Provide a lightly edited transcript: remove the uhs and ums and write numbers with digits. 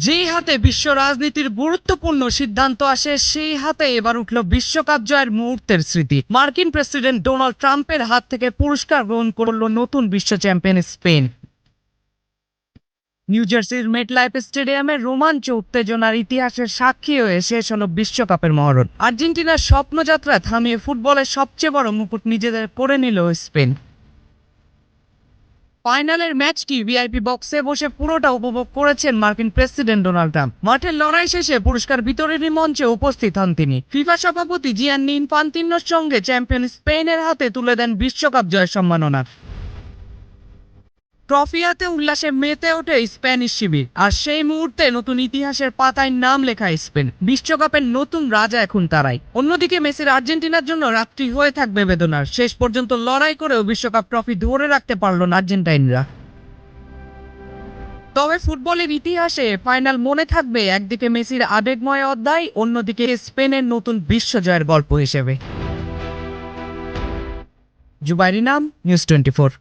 যেই হাতে বিশ্ব রাজনীতির গুরুত্বপূর্ণ সিদ্ধান্ত আসে সেই হাতে এবার উঠল বিশ্বকাপ জয়ের মুহূর্তের স্মৃতি। মার্কিন প্রেসিডেন্ট ডোনাল্ড ট্রাম্পের হাত থেকে পুরস্কার গ্রহণ করল নতুন বিশ্ব চ্যাম্পিয়ন স্পেন। নিউ জার্সির মেটলাইফ স্টেডিয়ামে রোমাঞ্চ উত্তেজনার ইতিহাসের সাক্ষী হয়ে শেষ হলো বিশ্বকাপের মহরত। আর্জেন্টিনার স্বপ্নযাত্রা থামিয়ে ফুটবলের সবচেয়ে বড় মুকুট নিজেদের করে নিল স্পেন। ফাইনালের ম্যাচটি ভিআইপি বক্সে বসে পুরোটা উপভোগ করেছেন মার্কিন প্রেসিডেন্ট ডোনাল্ড ট্রাম্প। মাঠের লড়াই শেষে পুরস্কার বিতরণী মঞ্চে উপস্থিত হন তিনি। ফিফা সভাপতি জিয়ান্নি ইনফান্তিনোর সঙ্গে চ্যাম্পিয়ন স্পেনের হাতে তুলে দেন বিশ্বকাপ জয়ের সম্মাননা। ট্রফি হাতে উল্লাসে মেতে ওঠে স্প্যানিশ শিবির। আর সেই মুহূর্তে নতুন ইতিহাসের পাতায় নাম লেখা স্পেন। বিশ্বকাপের নতুন রাজা এখন তারাই। অন্যদিকে মেসির আর্জেন্টিনার জন্য রাতটি হয়ে থাকবে বেদনার। শেষ পর্যন্ত লড়াই করেও বিশ্বকাপ ট্রফি ধরে রাখতে পারল না আর্জেন্টাইনরা। তবে ফুটবলের ইতিহাসে ফাইনাল মনে থাকবে একদিকে মেসির আবেগময় অধ্যায়, অন্যদিকে স্পেনের নতুন বিশ্বজয়ের গল্প হিসেবে। জুবাইরি নাম, নিউজ 24।